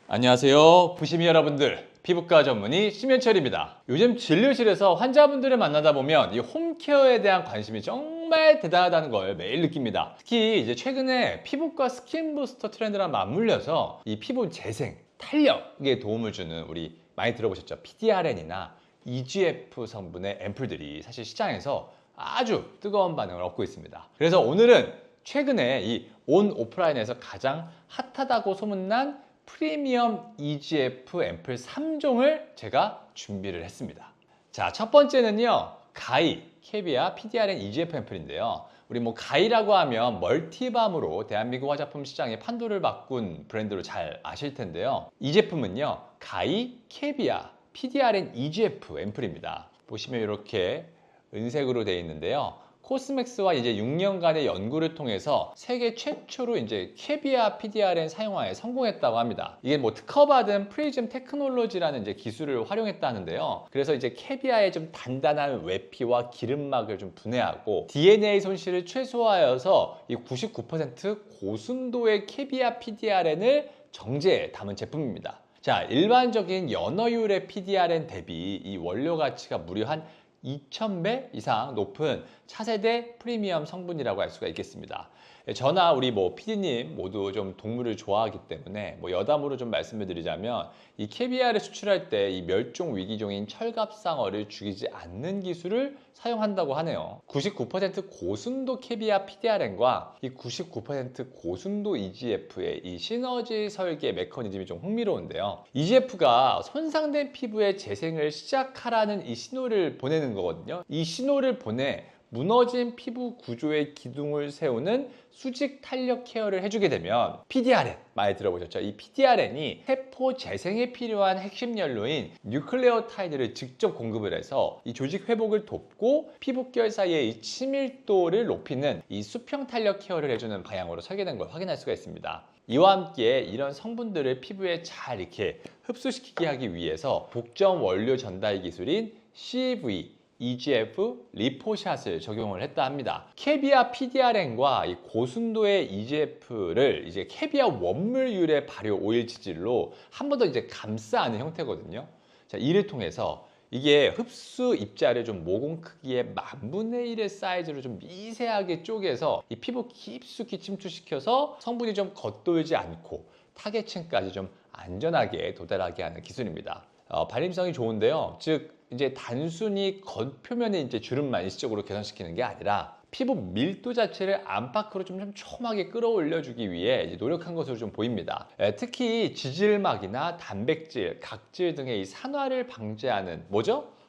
안녕하세요. 부시미 여러분들. 피부과 전문의 심현철입니다. 요즘 진료실에서 환자분들을 만나다 보면 이 홈케어에 대한 관심이 정말 대단하다는 걸 매일 느낍니다. 특히 이제 최근에 피부과 스킨 부스터 트렌드랑 맞물려서 이 피부 재생, 탄력에 도움을 주는 우리 많이 들어보셨죠? PDRN이나 EGF 성분의 앰플들이 사실 시장에서 아주 뜨거운 반응을 얻고 있습니다. 그래서 오늘은 최근에 이 온 오프라인에서 가장 핫하다고 소문난 프리미엄 EGF 앰플 3종을 제가 준비를 했습니다. 자, 첫 번째는요, 가이 캐비아 PDRN EGF 앰플인데요. 우리 가이라고 하면 멀티밤으로 대한민국 화장품 시장의 판도를 바꾼 브랜드로 잘 아실 텐데요. 이 제품은요, 가이 캐비아 PDRN EGF 앰플입니다. 보시면 이렇게 은색으로 되어 있는데요. 코스맥스와 이제 6년간의 연구를 통해서 세계 최초로 이제 캐비아 PDRN 사용화에 성공했다고 합니다. 이게 특허받은 프리즘 테크놀로지라는 이제 기술을 활용했다는데요. 그래서 이제 캐비아의 좀 단단한 외피와 기름막을 좀 분해하고 DNA 손실을 최소화하여서 이 99% 고순도의 캐비아 PDRN을 정제에 담은 제품입니다. 자, 일반적인 연어율의 PDRN 대비 이 원료 가치가 무려 한 2000배 이상 높은 차세대 프리미엄 성분이라고 할 수가 있겠습니다. 저나 우리 PD님 모두 좀 동물을 좋아하기 때문에 여담으로 좀 말씀을 드리자면 이 캐비아를 수출할 때 이 멸종 위기종인 철갑상어를 죽이지 않는 기술을 사용한다고 하네요. 99% 고순도 캐비아 PDRN과 이 99% 고순도 EGF의 이 시너지 설계 메커니즘이 좀 흥미로운데요. EGF가 손상된 피부의 재생을 시작하라는 이 신호를 보내는 거거든요. 이 신호를 보내 무너진 피부 구조의 기둥을 세우는 수직 탄력 케어를 해주게 되면 PDRN 많이 들어보셨죠? 이 PDRN이 세포 재생에 필요한 핵심 연료인 뉴클레오타이드를 직접 공급을 해서 이 조직 회복을 돕고 피부결 사이의 이 친밀도를 높이는 이 수평 탄력 케어를 해주는 방향으로 설계된 걸 확인할 수가 있습니다. 이와 함께 이런 성분들을 피부에 잘 이렇게 흡수시키게 하기 위해서 독점 원료 전달 기술인 CEV EGF 리포샷을 적용을 했다 합니다. 캐비아 PDRN과 이 고순도의 EGF를 이제 캐비아 원물유래 발효 오일 지질로 한 번 더 이제 감싸는 형태거든요. 자, 이를 통해서 이게 흡수 입자를 좀 모공 크기의 1/1000분의 1의 사이즈로 좀 미세하게 쪼개서 이 피부 깊숙이 침투시켜서 성분이 좀 겉돌지 않고 타겟층까지 좀 안전하게 도달하게 하는 기술입니다. 발림성이 좋은데요. 즉 이제 단순히 겉표면에 이제 주름만 일시적으로 개선시키는 게 아니라 피부 밀도 자체를 안팎으로 좀 촘하게 끌어올려주기 위해 이제 노력한 것으로 좀 보입니다. 특히 지질막이나 단백질, 각질 등의 이 산화를 방지하는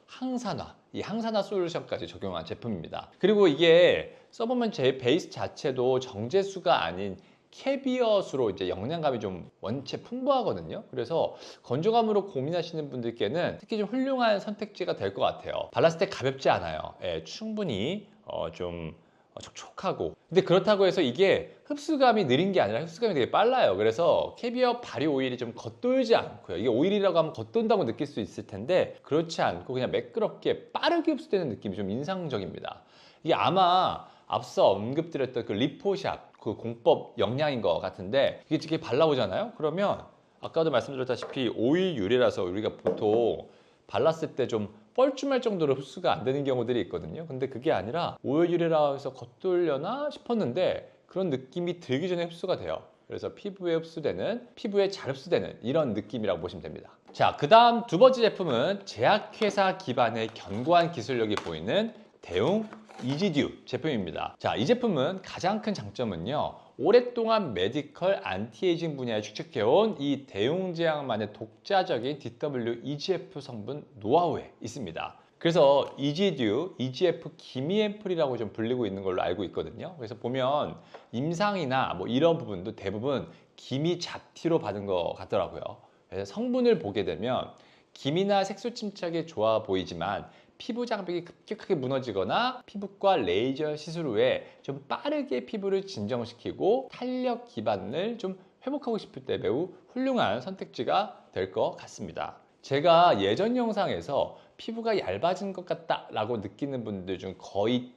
항산화. 이 항산화 솔루션까지 적용한 제품입니다. 그리고 이게 써보면 제 베이스 자체도 정제수가 아닌 캐비어수로 이제 영양감이 좀 원체 풍부하거든요. 그래서 건조감으로 고민하시는 분들께는 특히 좀 훌륭한 선택지가 될 것 같아요. 발랐을 때 가볍지 않아요. 충분히 좀 촉촉하고. 근데 그렇다고 해서 이게 흡수감이 느린 게 아니라 흡수감이 되게 빨라요. 그래서 캐비어 발효 오일이 좀 겉돌지 않고요. 이게 오일이라고 하면 겉돈다고 느낄 수 있을 텐데 그렇지 않고 그냥 매끄럽게 빠르게 흡수되는 느낌이 좀 인상적입니다. 이게 아마 앞서 언급드렸던 그 리포샵 그 공법 영양인 것 같은데 이게 발라보잖아요. 그러면 아까도 말씀드렸다시피 오일 유래라서 우리가 보통 발랐을 때 좀 뻘쭘할 정도로 흡수가 안 되는 경우들이 있거든요. 근데 그게 아니라 오일 유래라 해서 겉돌려나 싶었는데 그런 느낌이 들기 전에 흡수가 돼요. 그래서 피부에 잘 흡수되는 이런 느낌이라고 보시면 됩니다. 자, 그 다음 두 번째 제품은 제약회사 기반의 견고한 기술력이 보이는 대웅 이지듀 제품입니다. 자, 이 제품은 가장 큰 장점은요, 오랫동안 메디컬 안티에이징 분야에 축적해온 이 대웅제약만의 독자적인 DW EGF 성분 노하우에 있습니다. 그래서 이지듀, EGF 기미 앰플이라고 좀 불리고 있는 걸로 알고 있거든요. 그래서 보면 임상이나 이런 부분도 대부분 기미 잡티로 받은 것 같더라고요. 그래서 성분을 보게 되면 기미나 색소 침착에 좋아 보이지만 피부 장벽이 급격하게 무너지거나 피부과 레이저 시술 후에 좀 빠르게 피부를 진정시키고 탄력 기반을 좀 회복하고 싶을 때 매우 훌륭한 선택지가 될 것 같습니다. 제가 예전 영상에서 피부가 얇아진 것 같다라고 느끼는 분들 중 거의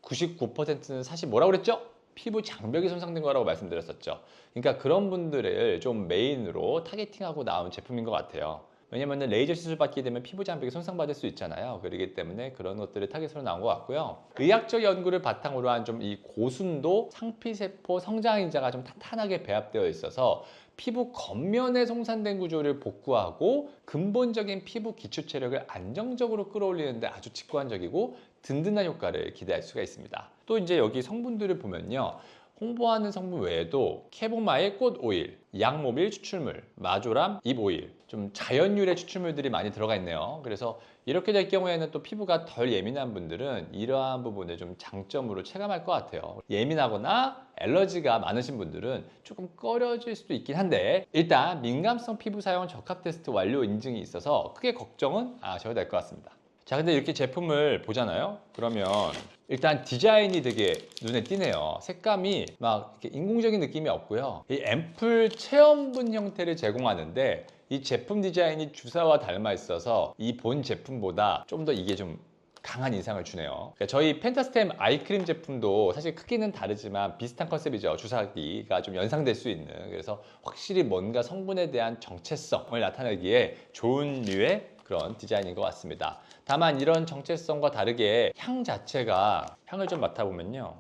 99%는 사실 뭐라고 그랬죠? 피부 장벽이 손상된 거라고 말씀드렸었죠. 그러니까 그런 분들을 좀 메인으로 타겟팅하고 나온 제품인 것 같아요. 왜냐면 레이저 시술 받게 되면 피부 장벽이 손상받을 수 있잖아요. 그렇기 때문에 그런 것들을 타겟으로 나온 것 같고요. 의학적 연구를 바탕으로 한 좀 이 고순도 상피세포 성장인자가 좀 탄탄하게 배합되어 있어서 피부 겉면의 손상된 구조를 복구하고 근본적인 피부 기초 체력을 안정적으로 끌어올리는데 아주 직관적이고 든든한 효과를 기대할 수가 있습니다. 또 이제 여기 성분들을 보면요. 홍보하는 성분 외에도 캐보마일 꽃 오일, 양모빌 추출물, 마조람 잎 오일, 좀 자연유래 추출물들이 많이 들어가 있네요. 그래서 이렇게 될 경우에는 또 피부가 덜 예민한 분들은 이러한 부분을 좀 장점으로 체감할 것 같아요. 예민하거나 알러지가 많으신 분들은 조금 꺼려질 수도 있긴 한데 일단 민감성 피부 사용 적합 테스트 완료 인증이 있어서 크게 걱정은 안 하셔도 될 것 같습니다. 자, 근데 이렇게 제품을 보잖아요. 그러면 일단 디자인이 되게 눈에 띄네요. 색감이 막 이렇게 인공적인 느낌이 없고요. 이 앰플 체험분 형태를 제공하는데 이 제품 디자인이 주사와 닮아 있어서 이 본 제품보다 좀 더 이게 좀 강한 인상을 주네요. 그러니까 저희 펜타스템 아이크림 제품도 사실 크기는 다르지만 비슷한 컨셉이죠. 주사기가 좀 연상될 수 있는. 그래서 확실히 뭔가 성분에 대한 정체성을 나타내기에 좋은 류의 그런 디자인인 것 같습니다. 다만 이런 정체성과 다르게 향 자체가 향을 좀 맡아보면요.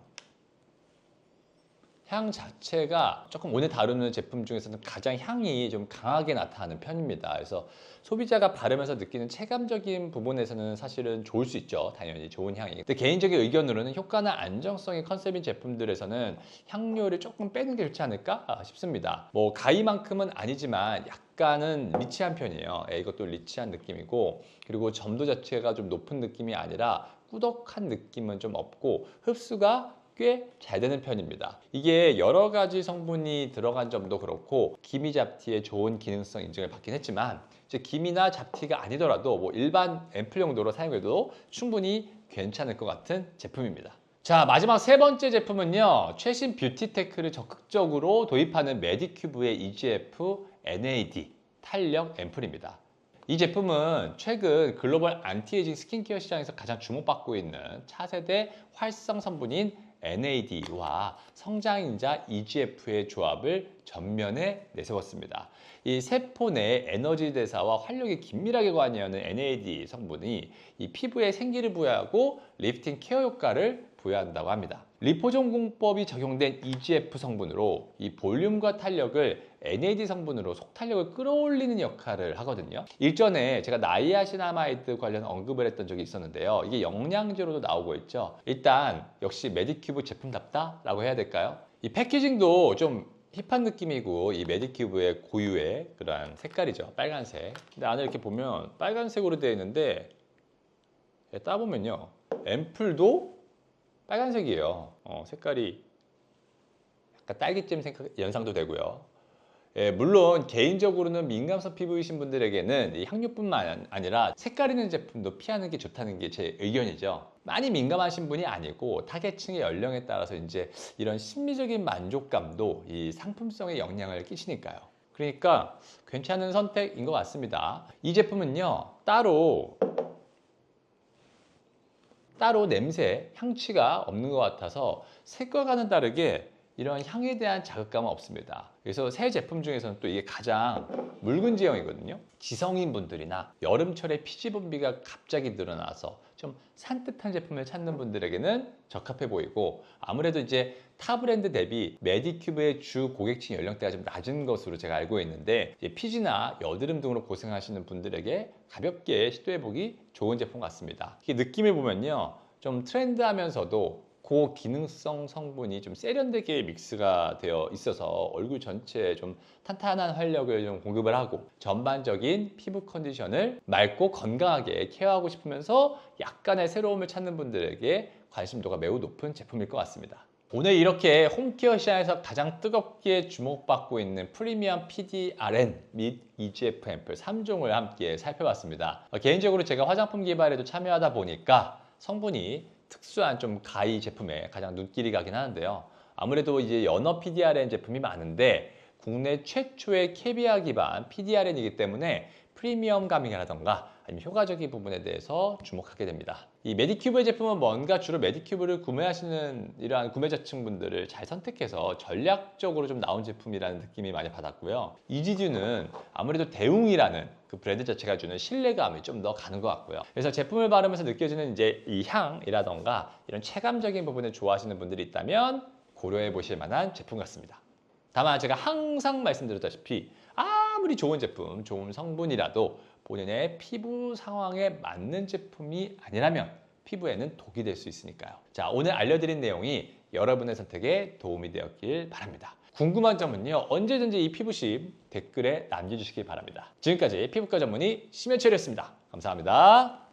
향 자체가 조금 오늘 다루는 제품 중에서는 가장 향이 좀 강하게 나타나는 편입니다. 그래서 소비자가 바르면서 느끼는 체감적인 부분에서는 사실은 좋을 수 있죠. 당연히 좋은 향이. 근데 개인적인 의견으로는 효과나 안정성이 컨셉인 제품들에서는 향료를 조금 빼는 게 좋지 않을까 싶습니다. 뭐 가이만큼은 아니지만 약간은 리치한 편이에요. 이것도 리치한 느낌이고 그리고 점도 자체가 좀 높은 느낌이 아니라 꾸덕한 느낌은 좀 없고 흡수가 꽤 잘 되는 편입니다. 이게 여러 가지 성분이 들어간 점도 그렇고 기미 잡티의 좋은 기능성 인증을 받긴 했지만 이제 기미나 잡티가 아니더라도 뭐 일반 앰플 용도로 사용해도 충분히 괜찮을 것 같은 제품입니다. 자, 마지막 세 번째 제품은요. 최신 뷰티 테크를 적극적으로 도입하는 메디큐브의 EGF NAD 탄력 앰플입니다. 이 제품은 최근 글로벌 안티에이징 스킨케어 시장에서 가장 주목받고 있는 차세대 활성 성분인 NAD와 성장인자 EGF의 조합을 전면에 내세웠습니다. 이 세포 내 에너지 대사와 활력이 긴밀하게 관여하는 NAD 성분이 이 피부에 생기를 부여하고 리프팅 케어 효과를 부여한다고 합니다. 리포존 공법이 적용된 EGF 성분으로 이 볼륨과 탄력을 NAD 성분으로 속탄력을 끌어올리는 역할을 하거든요. 일전에 제가 나이아신아마이드 관련 언급을 했던 적이 있었는데요. 이게 영양제로도 나오고 있죠. 일단 역시 메디큐브 제품답다 라고 해야 될까요? 이 패키징도 좀 힙한 느낌이고 이 메디큐브의 고유의 그러한 색깔이죠. 빨간색. 근데 안에 이렇게 보면 빨간색으로 되어 있는데 따보면요. 앰플도 빨간색이에요. 색깔이 약간 딸기잼 연상도 되고요. 물론 개인적으로는 민감성 피부이신 분들에게는 이 향료뿐만 아니라 색깔 있는 제품도 피하는 게 좋다는 게 제 의견이죠. 많이 민감하신 분이 아니고 타겟층의 연령에 따라서 이제 이런 심리적인 만족감도 이 상품성에 영향을 끼치니까요. 그러니까 괜찮은 선택인 것 같습니다. 이 제품은요, 따로 냄새, 향취가 없는 것 같아서 색깔과는 다르게 이런 향에 대한 자극감은 없습니다. 그래서 새 제품 중에서는 또 이게 가장 묽은지형이거든요. 지성인 분들이나 여름철에 피지 분비가 갑자기 늘어나서 좀 산뜻한 제품을 찾는 분들에게는 적합해 보이고 아무래도 이제 타 브랜드 대비 메디큐브의 주 고객층 연령대가 좀 낮은 것으로 제가 알고 있는데 피지나 여드름 등으로 고생하시는 분들에게 가볍게 시도해보기 좋은 제품 같습니다. 이게 느낌을 보면요. 좀 트렌드하면서도 고기능성 성분이 좀 세련되게 믹스가 되어 있어서 얼굴 전체에 좀 탄탄한 활력을 좀 공급을 하고 전반적인 피부 컨디션을 맑고 건강하게 케어하고 싶으면서 약간의 새로움을 찾는 분들에게 관심도가 매우 높은 제품일 것 같습니다. 오늘 이렇게 홈케어 시장에서 가장 뜨겁게 주목받고 있는 프리미엄 PDRN 및 EGF 앰플 3종을 함께 살펴봤습니다. 개인적으로 제가 화장품 개발에도 참여하다 보니까 성분이 특수한 좀 가이 제품에 가장 눈길이 가긴 하는데요. 아무래도 이제 연어 PDRN 제품이 많은데 국내 최초의 캐비아 기반 PDRN이기 때문에 프리미엄감이라던가 아니면 효과적인 부분에 대해서 주목하게 됩니다. 이 메디큐브의 제품은 뭔가 주로 메디큐브를 구매하시는 이러한 구매자층분들을 잘 선택해서 전략적으로 좀 나온 제품이라는 느낌이 많이 받았고요. 이지듀는 아무래도 대웅이라는 그 브랜드 자체가 주는 신뢰감이 좀 더 가는 것 같고요. 그래서 제품을 바르면서 느껴지는 이제 이 향이라던가 이런 체감적인 부분을 좋아하시는 분들이 있다면 고려해 보실 만한 제품 같습니다. 다만 제가 항상 말씀드렸다시피 아무리 좋은 제품, 좋은 성분이라도 본인의 피부 상황에 맞는 제품이 아니라면 피부에는 독이 될 수 있으니까요. 자, 오늘 알려드린 내용이 여러분의 선택에 도움이 되었길 바랍니다. 궁금한 점은요, 언제든지 이 피부심 댓글에 남겨주시기 바랍니다. 지금까지 피부과 전문의 심현철이었습니다. 감사합니다.